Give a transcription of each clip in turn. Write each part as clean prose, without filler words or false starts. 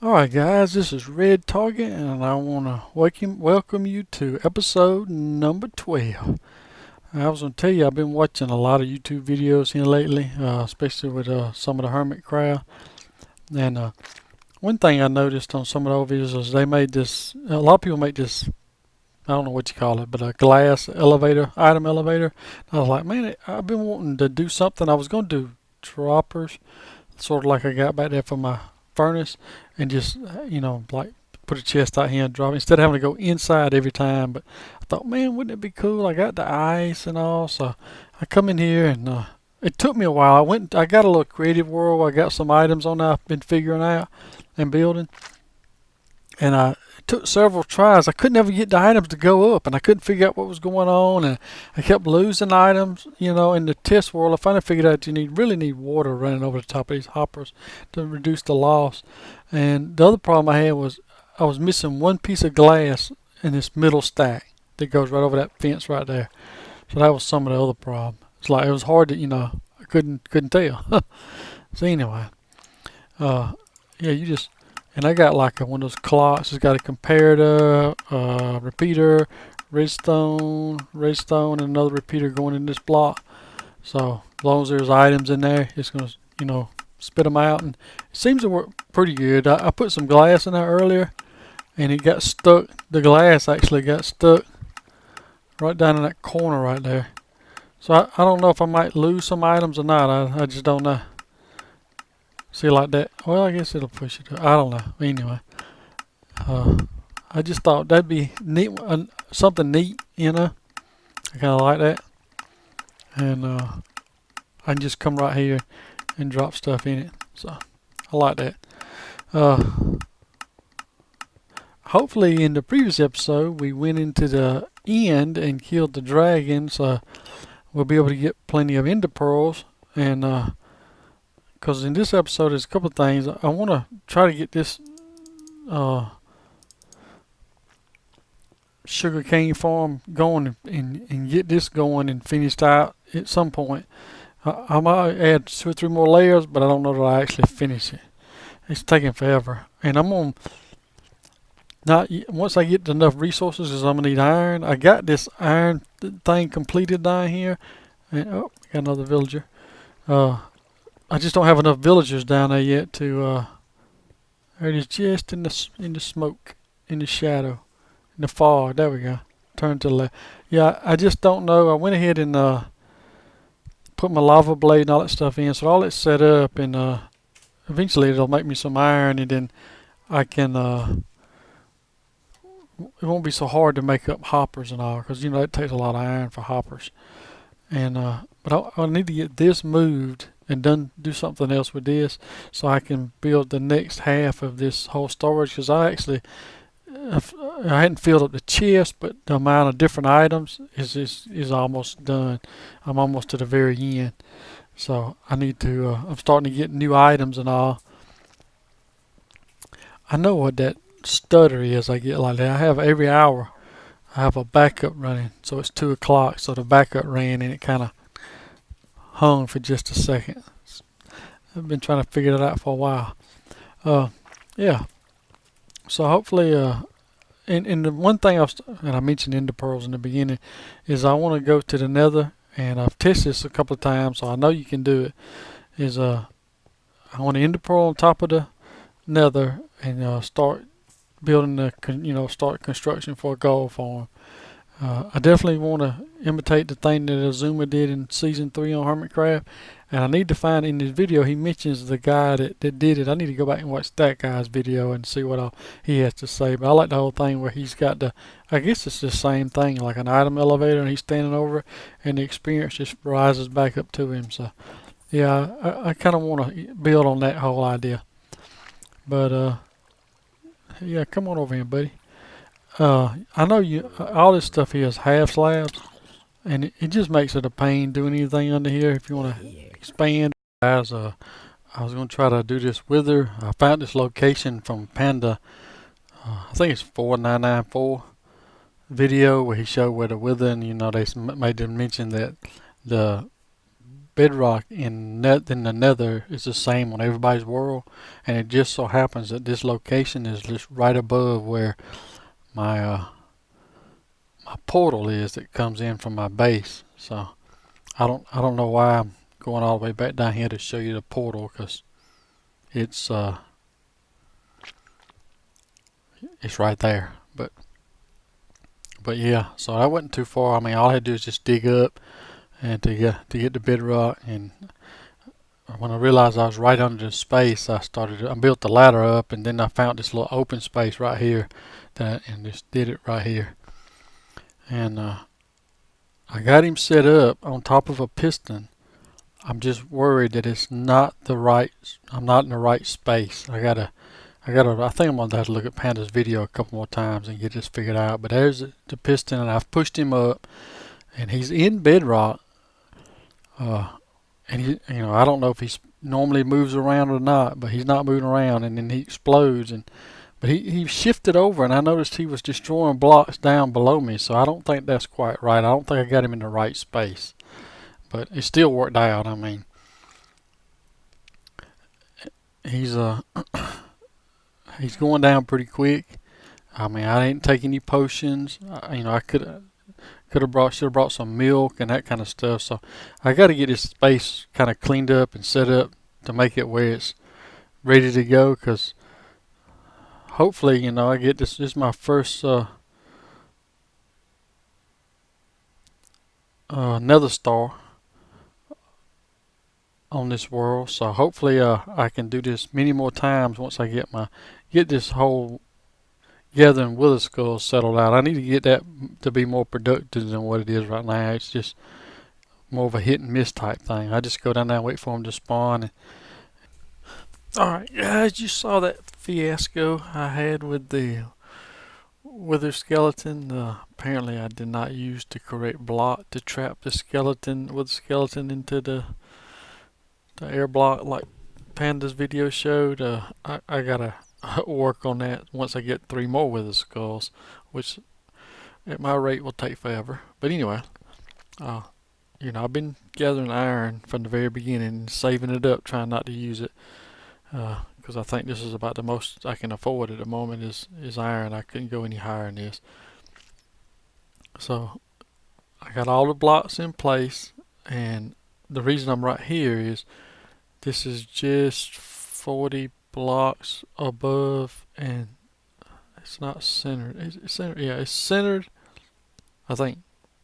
Alright guys, this is Redtarget and I want to welcome you to episode number 12. I was going to tell you I've been watching a lot of YouTube videos here lately, especially with some of the hermit crowd. And one thing I noticed on some of the videos is they made this, a lot of people make this, I don't know what you call it, but a glass elevator, item elevator. I was like, man, I've been wanting to do something. I was going to do droppers, sort of like I got back there for my furnace, and just like put a chest out here and drop it instead of having to go inside every time. But I thought, man, wouldn't it be cool? I got the ice and all, so I come in here and it took me a while. I got a little creative world. I got some items on there I've been figuring out and building, and it took several tries. I couldn't ever get the items to go up, and I couldn't figure out what was going on, and I kept losing items. In the test world, I finally figured out you really need water running over the top of these hoppers to reduce the loss. And the other problem I had was I was missing one piece of glass in this middle stack that goes right over that fence right there. So that was some of the other problem. It's like it was hard to, I couldn't tell. So anyway, yeah, and I got like one of those clocks. It's got a comparator, repeater, redstone, and another repeater going in this block. So as long as there's items in there, it's gonna, spit them out, and it seems to work pretty good. I put some glass in there earlier, and it got stuck. The glass actually got stuck right down in that corner right there. So I don't know if I might lose some items or not. I just don't know. See, like that. Well, I guess it'll push it. I don't know. Anyway, I just thought that'd be neat, something neat, I kind of like that, and I can just come right here and drop stuff in it. So I like that. Uh, Hopefully, in the previous episode, we went into the end and killed the dragon, so we'll be able to get plenty of ender pearls. And because in this episode, there's a couple of things I want to try to get this sugarcane farm going and get this going and finished out at some point. I might add 2 or 3 more layers, but I don't know that I actually finish it. It's taking forever, and I'm gonna not once I get enough resources, because I'm gonna need iron. I got this iron thing completed down here, and oh, got another villager. I just don't have enough villagers down there yet to. There it is, just in the smoke, in the shadow, in the fog. There we go. Turn to the left. Yeah, I just don't know. I went ahead and put my lava blade and all that stuff in, so all it's set up, and eventually it'll make me some iron, and then I can. It won't be so hard to make up hoppers and all, because it takes a lot of iron for hoppers. And but I need to get this moved and do something else with this, so I can build the next half of this whole storage. Because I hadn't filled up the chest, but the amount of different items is almost done. I'm almost to the very end, so I need to. I'm starting to get new items and all. I know what that stutter is. I get like that. I have every hour. I have a backup running, so it's 2 o'clock. So the backup ran and it kind of hung for just a second. I've been trying to figure that out for a while. Yeah. So hopefully, and the one thing and I mentioned ender pearls in the beginning, is I want to go to the nether, and I've tested this a couple of times, so I know you can do it. Is I want an ender pearl on top of the nether and start building start construction for a gold farm. I definitely want to imitate the thing that Azuma did in season 3 on Hermitcraft, and I need to find in this video he mentions the guy that did it. I need to go back and watch that guy's video and see what all he has to say. But I like the whole thing where he's got I guess it's the same thing, like an item elevator, and he's standing over it, and the experience just rises back up to him. So yeah, I kind of want to build on that whole idea. But yeah, come on over here, buddy. I know all this stuff here is half slabs, and it just makes it a pain doing anything under here if you want to expand. Guys, I was going to try to do this wither. I found this location from Panda. I think it's 4994 video where he showed where the wither, and they made them mention that the bedrock in the nether is the same on everybody's world, and it just so happens that this location is just right above where my my portal is that comes in from my base. So I don't know why I'm going all the way back down here to show you the portal, because it's it's right there. But yeah, so I wasn't too far. I mean, all I had to do is just dig up and to get the bedrock. And when I realized I was right under the space, I built the ladder up, and then I found this little open space right here, and just did it right here. And I got him set up on top of a piston. I'm just worried that it's not the right. I'm not in the right space. I think I'm gonna have to look at Panda's video a couple more times and get this figured out. But there's the piston, and I've pushed him up, and he's in bedrock. Uh, and I don't know if he normally moves around or not, but he's not moving around, and then he explodes. But he shifted over, and I noticed he was destroying blocks down below me. So I don't think that's quite right. I don't think I got him in the right space, but it still worked out. I mean, he's he's going down pretty quick. I mean, I didn't take any potions. I should have brought some milk and that kind of stuff. So I got to get this space kind of cleaned up and set up to make it where it's ready to go. Because hopefully, I get this. This is my first nether star on this world. So hopefully, I can do this many more times once I get this whole gathering wither skulls settled out. I need to get that to be more productive than what it is right now. It's just more of a hit and miss type thing. I just go down there and wait for them to spawn. Alright guys, you saw that fiasco I had with the wither skeleton. Apparently I did not use the correct block to trap the wither skeleton into the air block like Panda's video showed. I gotta work on that once I get 3 more wither skulls, which at my rate will take forever. But anyway, I've been gathering iron from the very beginning, saving it up, trying not to use it, because I think this is about the most I can afford at the moment is iron. I couldn't go any higher than this. So I got all the blocks in place, and the reason I'm right here is this is just 40 blocks above, and it's not centered. It's centered. Yeah, it's centered. I think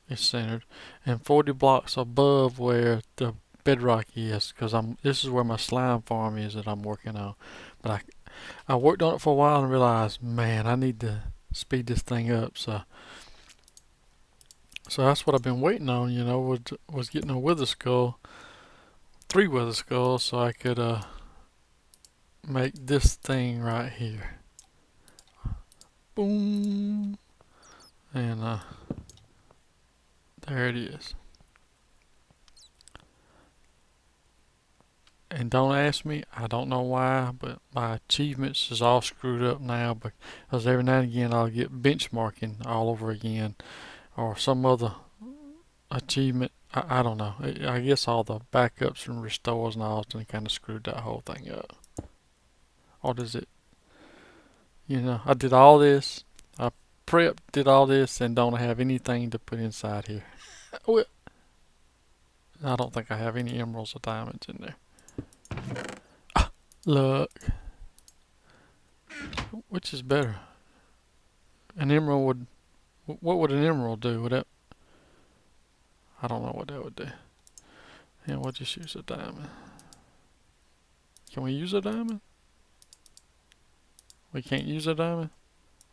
it's centered, and 40 blocks above where the bedrock is, because this is where my slime farm is that I'm working on. But I worked on it for a while and realized, man, I need to speed this thing up. So that's what I've been waiting on. Was getting a wither skull, 3 wither skulls, so I could make this thing right here. Boom, and there it is. And don't ask me, I don't know why, but my achievements is all screwed up now, because every now and again I'll get benchmarking all over again, or some other achievement. I don't know. I guess all the backups and restores and all kind of screwed that whole thing up. Or does it? I did all this. I did all this, and don't have anything to put inside here. Well, I don't think I have any emeralds or diamonds in there. Look. Which is better? An emerald would... What would an emerald do? I don't know what that would do. Yeah, we'll just use a diamond. Can we use a diamond? We can't use a diamond?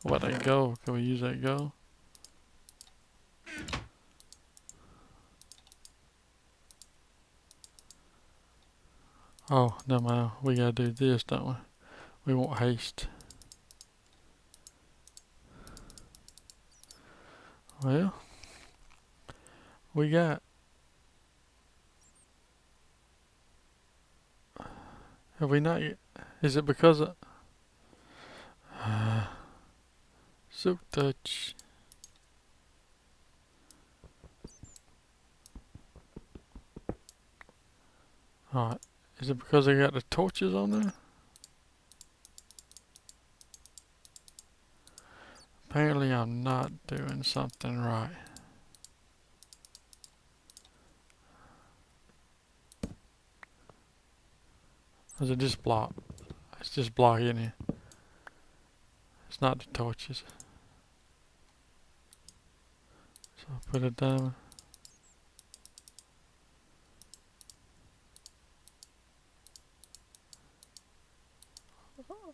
What about that gold? Can we use that gold? Oh, no mind. We gotta do this, don't we? We want haste. Well, we got... Have we not yet? Is it because of... Silk touch. Alright. Is it because they got the torches on there? Apparently I'm not doing something right. Or is it just block? It's just block, isn't it? It's not the torches. So I'll put it down.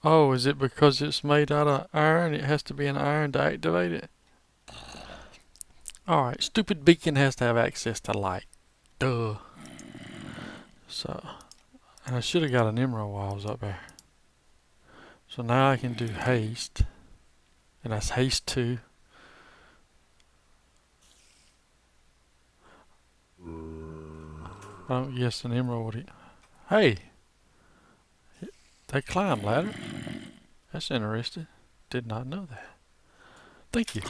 Oh, is it because it's made out of iron? It has to be an iron to activate it? Alright, stupid beacon has to have access to light. Duh. So, and I should have got an emerald while I was up there. So now I can do haste. And that's haste 2. I don't guess an emerald would. Hey! They climb ladder. That's interesting. Did not know that. Thank you.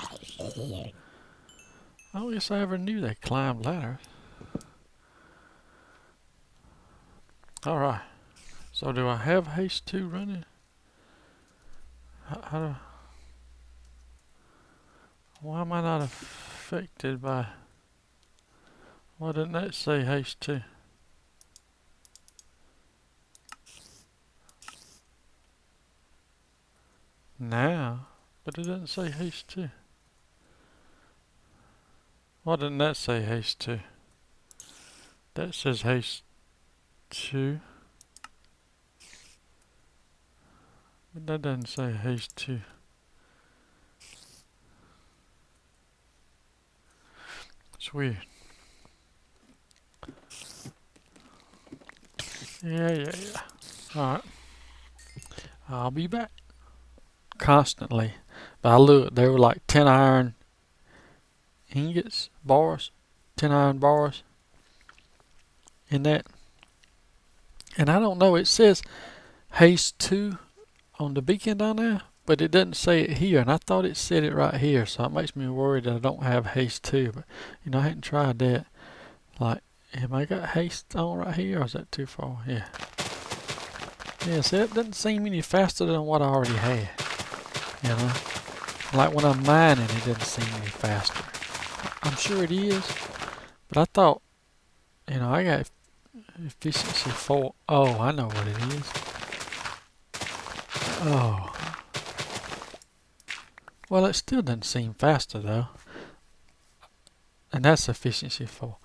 I don't guess I ever knew they climbed ladders. Alright. So do I have haste 2 running? Why am I not affected by... Why didn't that say haste 2? Now, but it doesn't say haste 2. Why didn't that say haste 2? That says haste 2. But that doesn't say haste 2. It's weird. Yeah. Alright. I'll be back. Constantly. But I looked, there were like 10 iron ingots, bars, 10 iron bars in that. And I don't know, it says haste 2 on the beacon down there, but it doesn't say it here, and I thought it said it right here, so it makes me worried that I don't have haste 2, but I hadn't tried that. Like, have I got haste on right here, or is that too far? Yeah. Yeah, see, it doesn't seem any faster than what I already had. Like when I'm mining, it doesn't seem any faster. I'm sure it is, but I thought, I got efficiency 4. Oh, I know what it is. Oh. Well, it still doesn't seem faster though. And that's efficiency 4.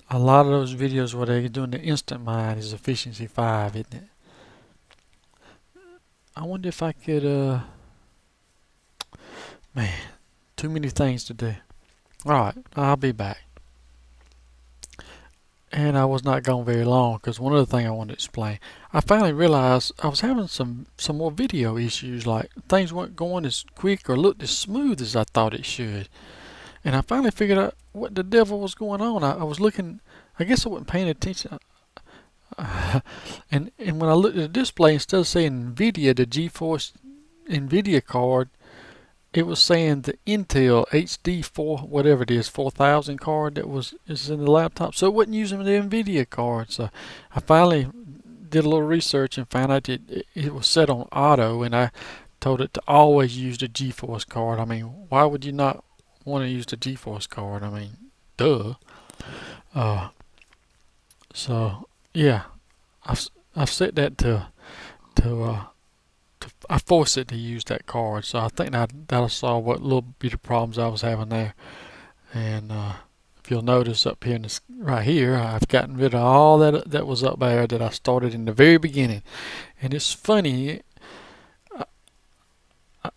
A lot of those videos where they're doing the instant mine is efficiency 5, isn't it? I wonder if I could, man, too many things to do. Alright, I'll be back. And I was not gone very long because one other thing I wanted to explain. I finally realized I was having some more video issues, like things weren't going as quick or looked as smooth as I thought it should. And I finally figured out what the devil was going on. I was looking, I guess I wasn't paying attention. And when I looked at the display, instead of saying NVIDIA, the GeForce NVIDIA card, it was saying the Intel HD4, whatever it is, 4000 card that is in the laptop. So it wasn't using the NVIDIA card. So I finally did a little research and found out it was set on auto, and I told it to always use the GeForce card. I mean, why would you not want to use the GeForce card? I mean, duh. So yeah, I've set that to I forced it to use that card, so I think that'll solve what little bit of problems I was having there. And if you'll notice up here right here, I've gotten rid of all that was up there that I started in the very beginning. And it's funny,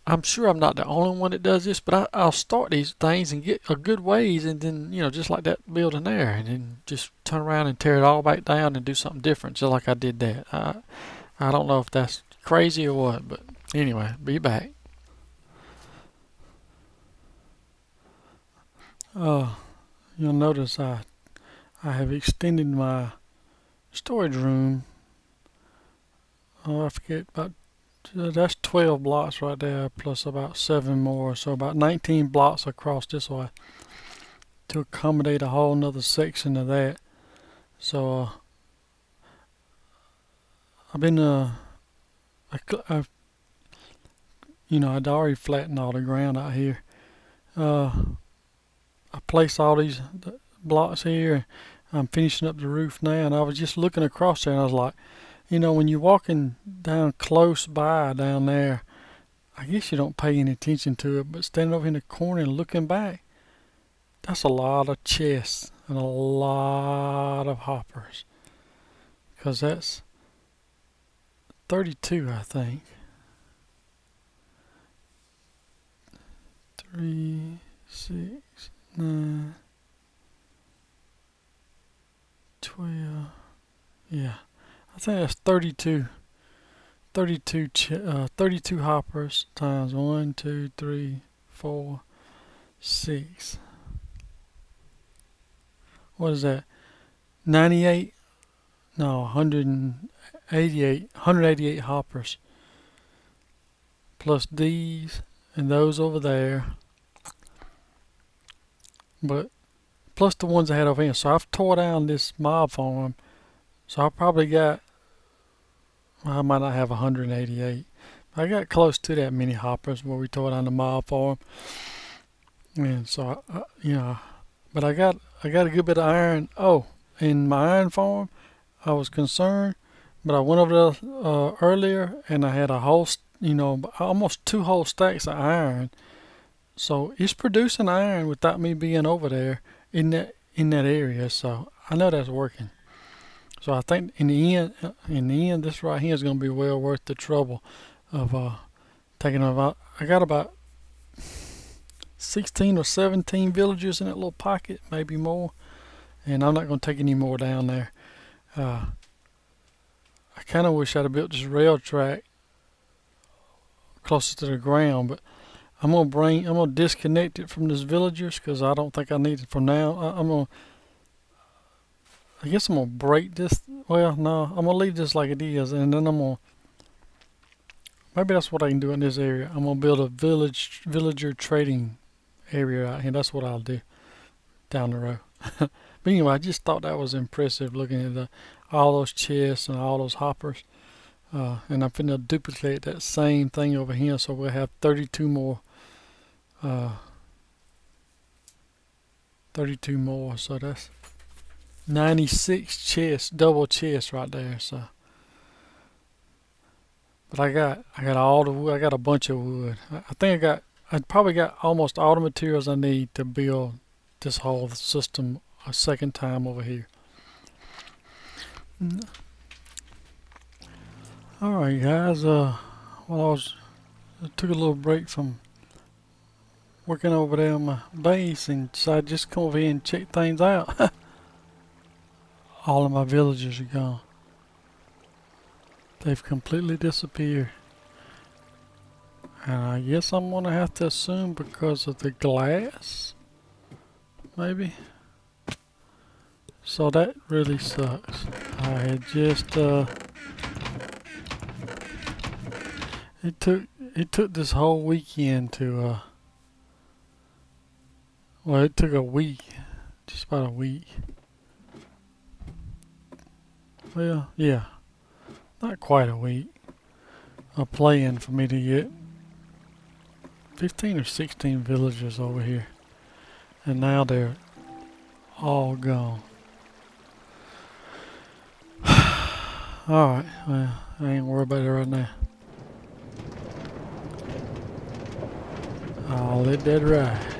I'm sure I'm not the only one that does this, but I'll start these things and get a good ways, and then just like that building there, and then just turn around and tear it all back down and do something different, just like I did that. I don't know if that's crazy or what, but anyway, be back. You'll notice I have extended my storage room. I forget, about that's 12 blocks right there, plus about 7 more, so about 19 blocks across this way to accommodate a whole nother section of that. So I've been I've, I'd already flattened all the ground out here. I placed all these blocks here. I'm finishing up the roof now, and I was just looking across there, and I was like, when you're walking down close by down there, I guess you don't pay any attention to it, but standing over in the corner and looking back, that's a lot of chests and a lot of hoppers. Because that's 32, I think. 3, 6, 9, 12. Yeah, I think that's 32. 32 hoppers times 1, 2, 3, 4, 6. What is that? 98? No, 188. 188 hoppers. Plus these and those over there. But plus the ones I had over here. So I've tore down this mob farm. So I probably got, I might not have 188. I got close to that many hoppers where we tore down the mob farm. And so, but I got a good bit of iron. Oh, in my iron farm, I was concerned, but I went over there earlier and I had a whole, almost 2 whole stacks of iron. So it's producing iron without me being over there in that area. So I know that's working. So I think in the end, this right here is going to be well worth the trouble of taking them out. I got about 16 or 17 villagers in that little pocket, maybe more. And I'm not going to take any more down there. I kind of wish I'd have built this rail track closer to the ground, but I'm gonna disconnect it from these villagers because I don't think I need it for now. I guess I'm gonna break this. Well, no, I'm gonna leave this like it is, and then maybe that's what I can do in this area. I'm gonna build a villager trading area out here. That's what I'll do down the road. But anyway, I just thought that was impressive looking at all those chests and all those hoppers. And I'm finna duplicate that same thing over here, so we'll have 32 more. 32 more, so that's 96 chests, double chests right there. So, but I got all the wood. I got a bunch of wood. I probably got almost all the materials I need to build this whole system a second time over here. Alright guys, I took a little break from working over there on my base and decided just come over here and check things out. All of my villagers are gone. They've completely disappeared. And I guess I'm gonna have to assume because of the glass, maybe. So that really sucks. I had just it took this whole weekend to well, it took a week, just about a week. Well, yeah, not quite a week of playing for me to get 15 or 16 villagers over here, and now they're all gone. Alright, well, I ain't worried about it right now. I'll let that ride.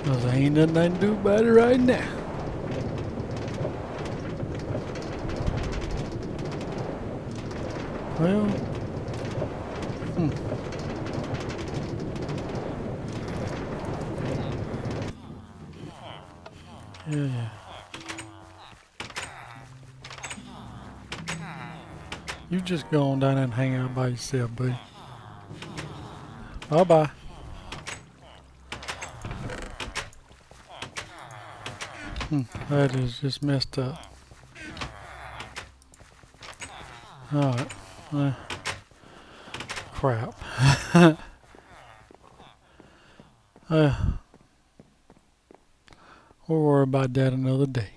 Cause there ain't nothing I can do about it right now. Well, yeah. You just go on down there and hang out by yourself, buddy. Bye-bye. That is just messed up. Alright. Crap. We'll worry about that another day.